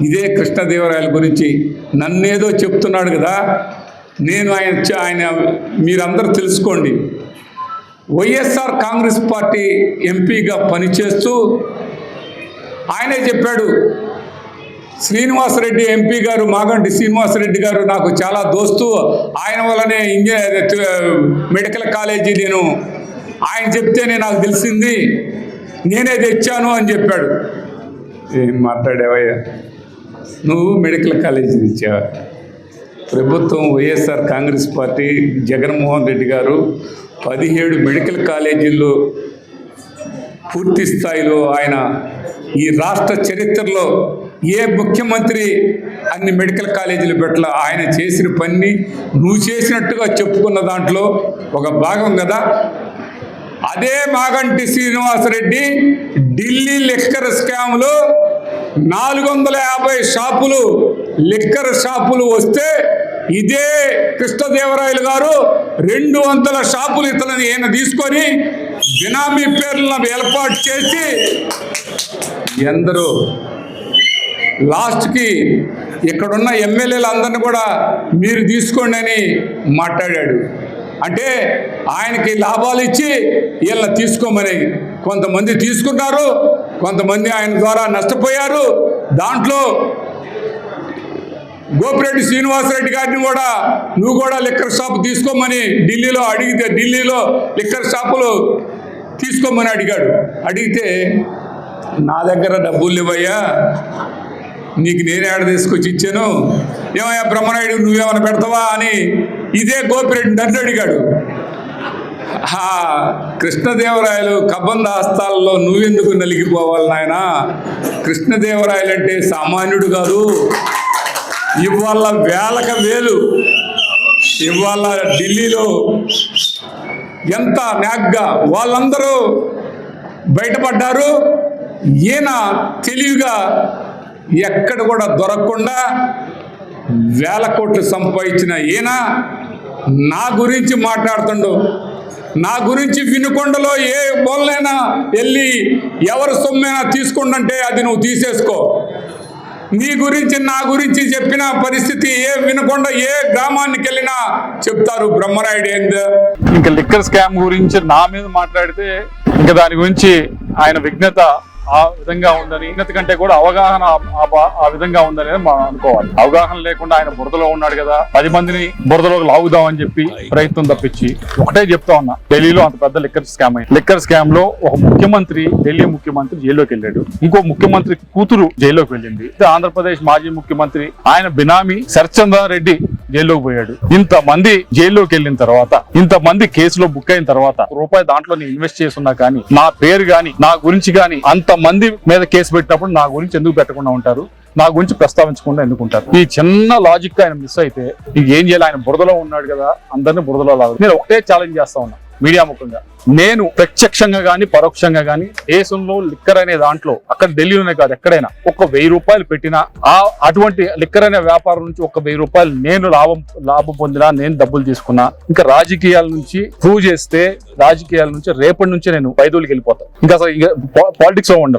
ఇదే కృష్ణదేవరాయల గురించి నన్నేదో చెప్తున్నాడు కదా. నేను ఆయన మీరందరూ తెలుసుకోండి, వైఎస్ఆర్ కాంగ్రెస్ పార్టీ ఎంపీగా పనిచేస్తూ ఆయనే చెప్పాడు, శ్రీనివాసరెడ్డి ఎంపీ గారు, మాగంటి శ్రీనివాసరెడ్డి గారు నాకు చాలా దోస్తు, ఆయన వల్లనే మెడికల్ కాలేజీ నేను ఆయన చెప్తేనే నాకు తెలిసింది, నేనే తెచ్చాను అని చెప్పాడు. ఏం మాట్లాడావయ్యా, నువ్వు మెడికల్ కాలేజీ తెచ్చావా? ప్రభుత్వం వైఎస్ఆర్ కాంగ్రెస్ పార్టీ జగన్మోహన్ రెడ్డి గారు 17 మెడికల్ కాలేజీల్లో పూర్తి స్థాయిలో ఆయన ఈ రాష్ట్ర చరిత్రలో ఏ ముఖ్యమంత్రి అన్ని మెడికల్ కాలేజీలు పెట్టల. ఆయన చేసిన పని నువ్వు చేసినట్టుగా చెప్పుకున్న దాంట్లో ఒక భాగం కదా. అదే మాగంటి శ్రీనివాసరెడ్డి ఢిల్లీ లిక్కర్ స్కామ్లో 450 షాపులు లిక్కర్ షాపులు వస్తే ఇదే కృష్ణదేవరాయలు గారు 200 షాపులు ఇతరులను ఈయన తీసుకొని బినామీ పేర్లను ఏర్పాటు చేసి ఎందరో లాస్ట్కి ఇక్కడున్న ఎమ్మెల్యేలందరినీ కూడా మీరు తీసుకోండి అని మాట్లాడాడు. అంటే ఆయనకి లాభాలు ఇచ్చి వీళ్ళని తీసుకోమని కొంతమంది తీసుకున్నారు, కొంతమంది ఆయన ద్వారా నష్టపోయారు. దాంట్లో గోపిరెడ్డి శ్రీనివాసరెడ్డి గారిని కూడా నువ్వు కూడా లిక్కర్ షాప్ తీసుకోమని ఢిల్లీలో అడిగితే, ఢిల్లీలో లిక్కర్ షాపులు తీసుకోమని అడిగితే నా దగ్గర డబ్బులు లేవయ్యా, నీకు నేనే ఆడ తీసుకొచ్చి ఇచ్చాను, ఏమయ్యా బ్రహ్మనాయుడు నువ్వేమైనా పెడతావా అని ఇదే గోపిరెడ్డి నన్ను అడిగాడు. కృష్ణదేవరాయలు కబంధ హస్తాలలో నువ్వెందుకు నలిగిపోవాలి నాయన? కృష్ణదేవరాయలు అంటే సామాన్యుడు కాదు. ఇవాళ వేలకు వేలు ఇవాళ ఢిల్లీలో ఎంత నాగ్గా వాళ్ళందరూ బయటపడ్డారు. ఈయన తెలివిగా ఎక్కడ కూడా దొరకకుండా 1000 కోట్లు సంపాదించిన ఈయన నా గురించి మాట్లాడుతుండు. నా గురించి వినుకొండలో ఏ బోల్లైనా వెళ్ళి ఎవరు సొమ్మైనా తీసుకుంటుంటే అది నువ్వు తీసేసుకో. నీ గురించి నా గురించి చెప్పిన పరిస్థితి ఏ వినకొండ ఏ గ్రామానికి వెళ్ళినా చెప్తారు బ్రహ్మనాయుడు ఏంది. ఇంకా లిక్కర్ స్కామ్ గురించి నా మీద మాట్లాడితే ఇంకా దాని గురించి ఆయన విఘ్నత ఆ విధంగా ఉందని, విఘ్నత కంటే కూడా అవగాహన ఆ విధంగా ఉందని మనం అనుకోవాలి. అవగాహన లేకుండా ఆయన బురదలో ఉన్నాడు కదా, 10 మందిని బురదలోకి లాగుదామని చెప్పి ప్రయత్నం తప్పించి ఒకటే చెప్తా ఉన్నా, ఢిల్లీలో అంత పెద్ద లిక్కర్ స్కామ్ అయింది. లిక్కర్ స్కామ్ లో ఒక ముఖ్యమంత్రి, ఢిల్లీ ముఖ్యమంత్రి జైల్లోకి వెళ్ళాడు, ఇంకో ముఖ్యమంత్రి కూతురు జైల్లోకి వెళ్ళింది, ఆంధ్రప్రదేశ్ మాజీ ముఖ్యమంత్రి ఆయన బినామీ శరత్చంద్రారెడ్డి జైల్లోకి పోయాడు. ఇంతమంది జైల్లోకి వెళ్ళిన తర్వాత, ఇంతమంది కేసులో బుక్ అయిన తర్వాత రూపాయి దాంట్లో నేను ఇన్వెస్ట్ చేస్తున్నా కానీ నా పేరు గాని నా గురించి గాని అంత మంది మీద కేసు పెట్టినప్పుడు నా గురించి ఎందుకు పెట్టకుండా ఉంటారు? నా గురించి ప్రస్తావించకుండా ఎందుకుంటారు? ఈ చిన్న లాజిక్ ఆయన మిస్ అయితే ఏం చేయాలి? ఆయన బురదలో ఉన్నాడు కదా, అందరినీ బురదలో లాగా. నేను ఒకటే ఛాలెంజ్ చేస్తా ఉన్నా మీడియా ముఖంగా, నేను ప్రత్యక్షంగా గాని పరోక్షంగా గాని దేశంలో లిక్కర్ అనే దాంట్లో, అక్కడ ఢిల్లీలోనే కాదు ఎక్కడైనా, ఒక 1000 రూపాయలు పెట్టినా అటువంటి లిక్కర్ అనే వ్యాపారం నుంచి ఒక 1000 రూపాయలు నేను లాభం పొందినా, నేను డబ్బులు తీసుకున్నా, ఇంకా రాజకీయాల నుంచి ప్రూవ్ చేస్తే రాజకీయాల నుంచి రేపటి నుంచి నేను 5 రోజులకి వెళ్ళిపోతాను. ఇంకా అసలు పాలిటిక్స్ లో ఉండవు.